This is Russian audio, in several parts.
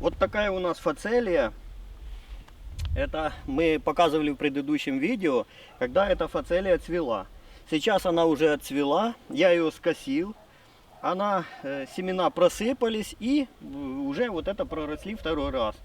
Вот такая у нас фацелия. Это мы показывали в предыдущем видео, когда эта фацелия цвела. Сейчас она уже отцвела, я ее скосил. Она, семена просыпались и уже вот это проросли второй раз.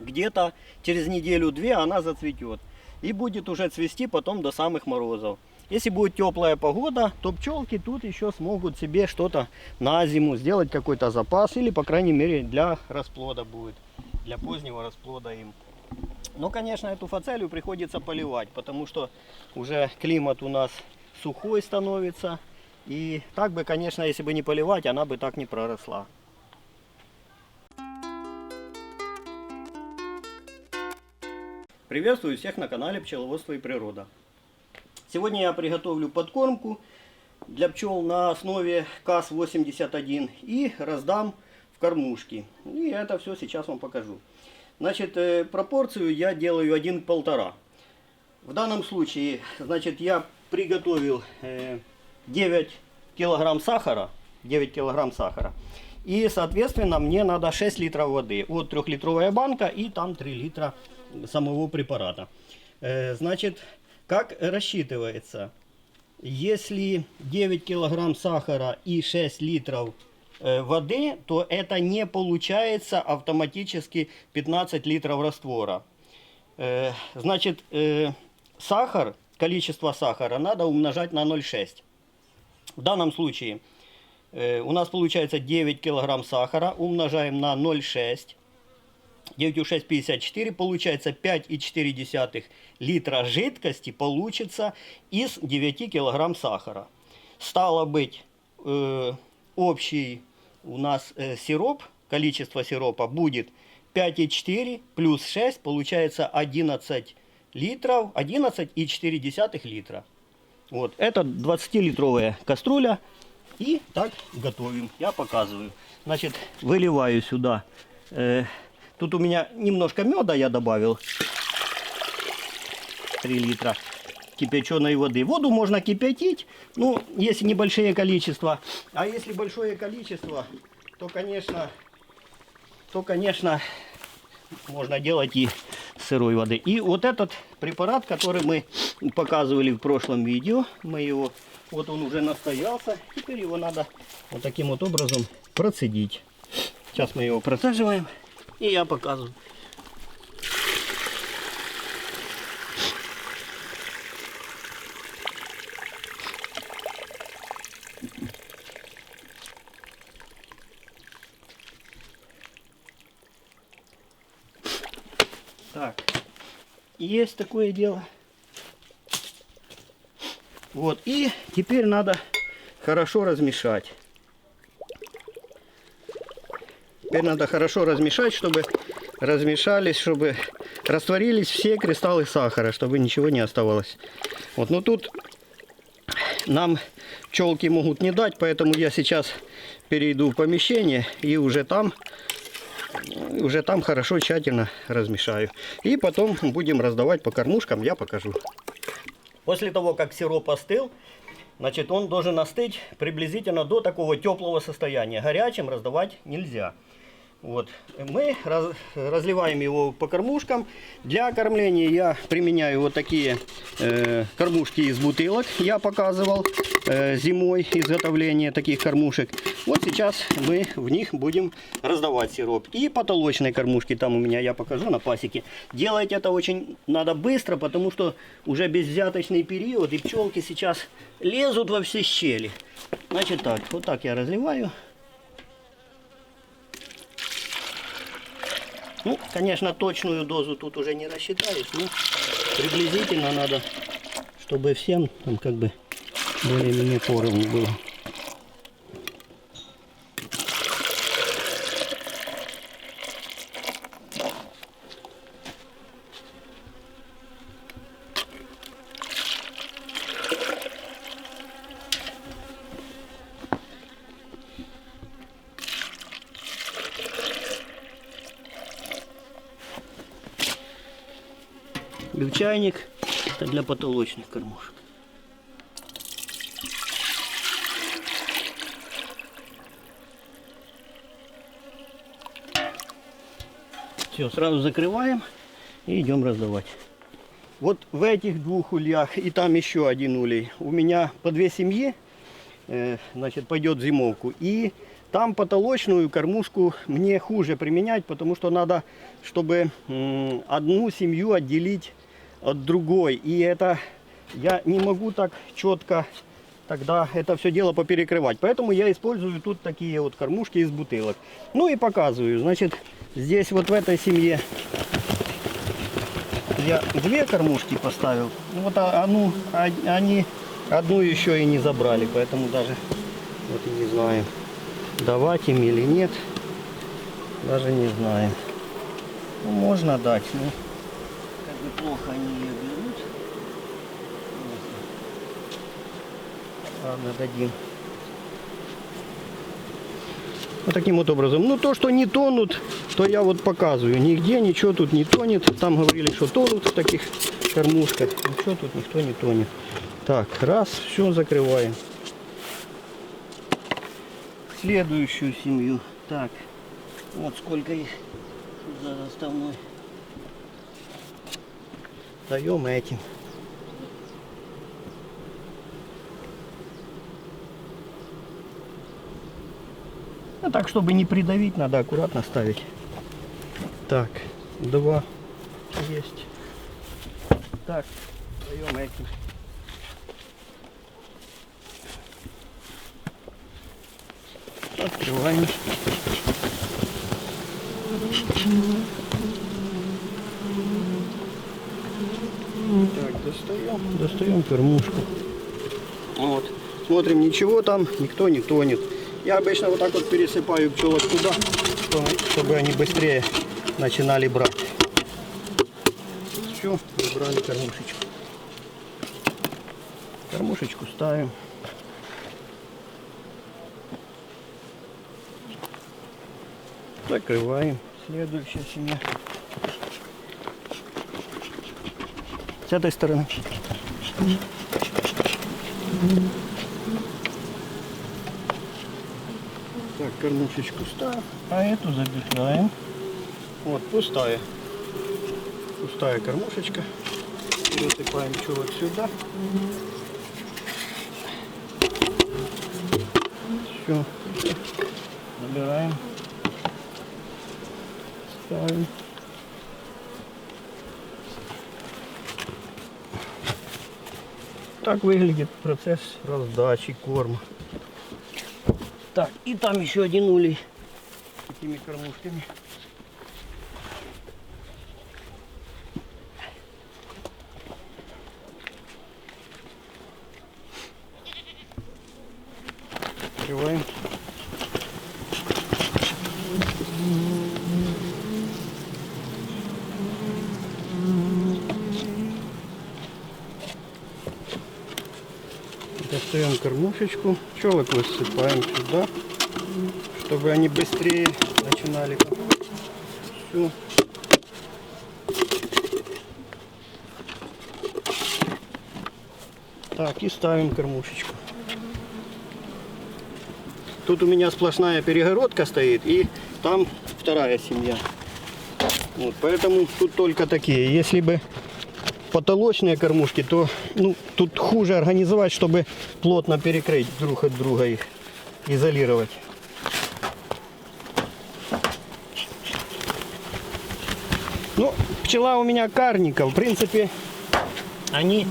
Где-то через неделю-две она зацветет. И будет уже цвести потом до самых морозов. Если будет теплая погода, то пчелки тут еще смогут себе что-то на зиму сделать, какой-то запас. Или, по крайней мере, для расплода будет. Для позднего расплода им. Но, конечно, эту фацелию приходится поливать, потому что уже климат у нас сухой становится. И так бы, конечно, если бы не поливать, она бы так не проросла. Приветствую всех на канале Пчеловодство и природа. Сегодня я приготовлю подкормку для пчел на основе КАС-81 и раздам в кормушки. И это все сейчас вам покажу. Значит, пропорцию я делаю 1 к 1,5. В данном случае, значит, я приготовил 9 килограмм сахара. 9 килограмм сахара. И, соответственно, мне надо 6 литров воды. Вот 3-литровая банка и там 3 литра самого препарата. Значит, как рассчитывается? Если 9 килограмм сахара и 6 литров воды, то это не получается автоматически 15 литров раствора. Значит, сахар, количество сахара надо умножать на 0,6. В данном случае у нас получается 9 килограмм сахара, умножаем на 0,6. 9 6 54, получается 5,4 литра жидкости получится из 9 килограмм сахара. Стало быть, общий у нас сироп, количество сиропа будет 5,4 плюс 6, получается 11 литров, 11,4 литра. Вот, это 20-литровая кастрюля. И так готовим. Я показываю. Значит, выливаю сюда. Тут у меня немножко меда я добавил. 3 литра кипяченой воды. Воду можно кипятить, ну, если небольшое количество. А если большое количество, то, конечно, можно делать и сырой воды. И вот этот препарат, который мы показывали в прошлом видео, мы его, вот он уже настоялся. Теперь его надо вот таким вот образом процедить. Сейчас мы его процеживаем. И я показываю. Так, есть такое дело. Вот, и теперь надо хорошо размешать. Теперь надо хорошо размешать, чтобы размешались, чтобы растворились все кристаллы сахара, чтобы ничего не оставалось. Вот, но тут нам пчелки могут не дать, поэтому я сейчас перейду в помещение и уже там хорошо, тщательно размешаю. И потом будем раздавать по кормушкам, я покажу. После того, как сироп остыл, значит, он должен остыть приблизительно до такого теплого состояния. Горячим раздавать нельзя. Вот. Мы разливаем его по кормушкам. Для кормления я применяю вот такие кормушки из бутылок. Я показывал зимой изготовление таких кормушек. Вот сейчас мы в них будем раздавать сироп. И потолочные кормушки там у меня, я покажу на пасеке. Делать это очень надо быстро, потому что уже безвзяточный период. И пчелки сейчас лезут во все щели. Значит так, вот так я разливаю. Ну, конечно, точную дозу тут уже не рассчитаешь, но приблизительно надо, чтобы всем там как бы более-менее поровну было. Чайник — это для потолочных кормушек. Все, сразу закрываем и идем раздавать. Вот в этих двух ульях и там еще один улей. У меня по 2 семьи, значит, пойдет в зимовку. И там потолочную кормушку мне хуже применять, потому что надо, чтобы одну семью отделить от другой. И это я не могу так четко тогда это все дело поперекрывать. Поэтому я использую тут такие вот кормушки из бутылок. Ну и показываю. Значит, здесь вот в этой семье я 2 кормушки поставил. Вот они одну еще и не забрали. Поэтому даже вот и не знаю, давать им или нет. Даже не знаю. Ну, можно дать, но как бы плохо они ее берут. Ладно, дадим. Вот таким вот образом. Ну, то, что не тонут, то я вот показываю. Нигде ничего тут не тонет. Там говорили, что тонут в таких кормушках. Ничего тут никто не тонет. Так, раз, все, закрываем. Следующую семью. Так, вот сколько их за заставной. Даем этим. А так, чтобы не придавить, надо аккуратно ставить. Так, 2 есть. Так, даем этим. Открываем. Так, достаем кормушку. Вот. Смотрим, ничего там, никто не тонет. Я обычно вот так вот пересыпаю пчелок туда, чтобы они быстрее начинали брать. Все, убрали кормушечку. Кормушечку ставим. Закрываем. Следующая семья. С этой стороны. Так, кормушечку ставим, а эту забираем. Вот, пустая. Пустая кормушечка. Пересыпаем пчелок сюда. Все. Забираем. Ставим. Так выглядит процесс раздачи корма. Так, и там еще один улей с такими кормушками. Открываем. Достаем кормушечку, пчелок высыпаем сюда, чтобы они быстрее начинали. Все. Так, и ставим кормушечку. Тут у меня сплошная перегородка стоит, и там вторая семья. Вот, поэтому тут только такие. Если бы потолочные кормушки, то тут хуже организовать, чтобы плотно перекрыть друг от друга их, изолировать. Ну, пчела у меня карника, в принципе, они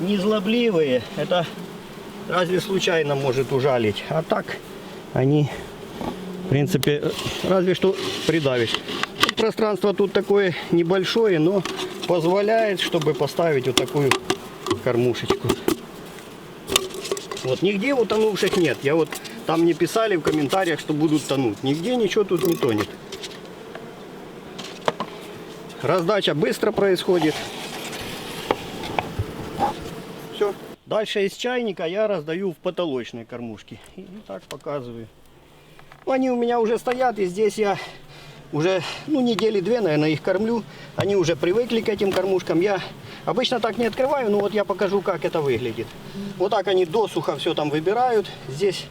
не злобливые, это разве случайно может ужалить, а так они, в принципе, разве что придавишь. Пространство тут такое небольшое, но позволяет, чтобы поставить вот такую кормушечку. Вот нигде утонувших нет. Я вот там мне писали в комментариях, что будут тонуть. Нигде ничего тут не тонет. Раздача быстро происходит. Все. Дальше из чайника я раздаю в потолочные кормушки. И так показываю. Они у меня уже стоят, и здесь я уже недели 2, наверное, их кормлю. Они уже привыкли к этим кормушкам. Я обычно так не открываю, но вот я покажу, как это выглядит. Вот так они досуха все там выбирают. Здесь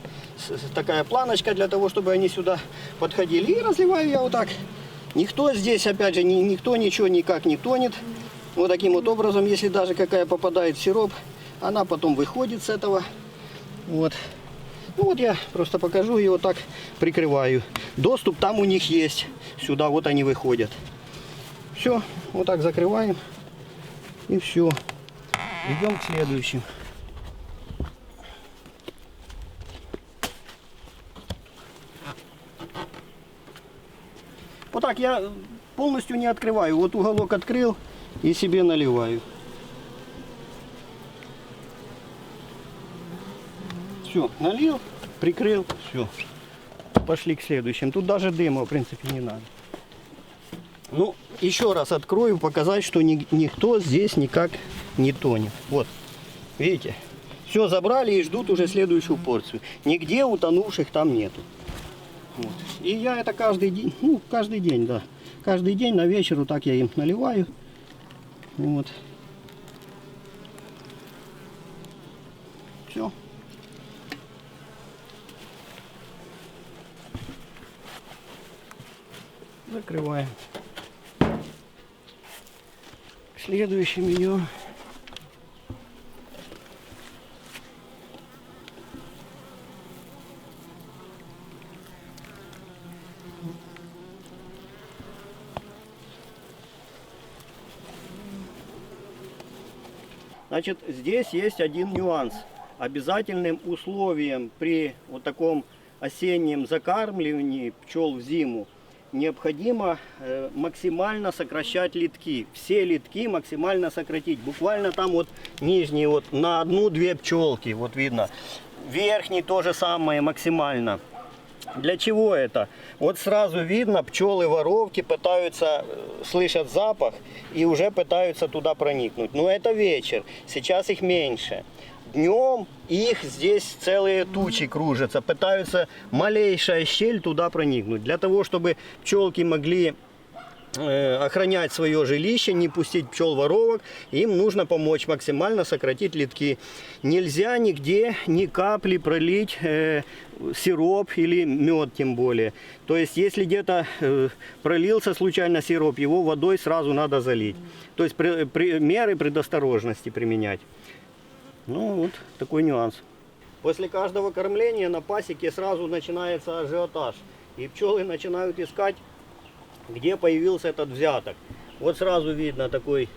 такая планочка для того, чтобы они сюда подходили. И разливаю я вот так Никто здесь, опять же, никто ничего никак не тонет. Вот таким вот образом, если даже какая попадает в сироп, она потом выходит с этого. Вот. Ну вот я просто покажу и вот так прикрываю. Доступ там у них есть. Сюда вот они выходят. Все, вот так закрываем. И все. Идем к следующему. Вот так я полностью не открываю. Вот уголок открыл и себе наливаю. Все, налил, прикрыл, все. Пошли к следующим. Тут даже дыма, в принципе, не надо. Ну, еще раз открою, показать, что никто здесь никак не тонет. Вот, видите? Все забрали и ждут уже следующую порцию. Нигде утонувших там нету. Вот. И я это каждый день, ну, каждый день, да. Каждый день на вечер вот так я им наливаю. Вот. Все. Закрываем. К следующему идем. Значит, здесь есть один нюанс. Обязательным условием при вот таком осеннем закармливании пчел в зиму необходимо максимально сокращать литки. Все литки максимально сократить. Буквально там вот нижние вот на 1-2 пчелки, вот видно. Верхний то же самое максимально. Для чего это? Вот сразу видно, пчелы-воровки пытаются, слышат запах и уже пытаются туда проникнуть. Но это вечер, сейчас их меньше. Днем их здесь целые тучи кружатся, пытаются малейшая щель туда проникнуть. Для того, чтобы пчелки могли охранять свое жилище, не пустить пчел-воровок, им нужно помочь максимально сократить литки. Нельзя нигде ни капли пролить сироп или мед тем более. То есть, если где-то пролился случайно сироп, его водой сразу надо залить. То есть, меры предосторожности применять. Ну, вот такой нюанс. После каждого кормления на пасеке сразу начинается ажиотаж. И пчелы начинают искать, где появился этот взяток. Вот сразу видно такой,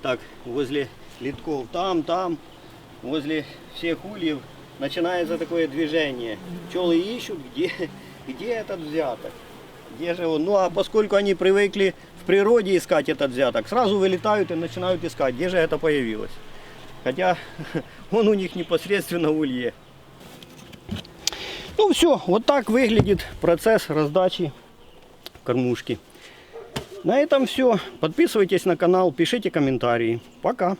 так, возле литков, там, возле всех ульев начинается такое движение. Пчелы ищут, где этот взяток. Где же он? Ну, а поскольку они привыкли в природе искать этот взяток, сразу вылетают и начинают искать, где же это появилось. Хотя он у них непосредственно в улье. Ну все, вот так выглядит процесс раздачи кормушки. На этом все. Подписывайтесь на канал, пишите комментарии. Пока.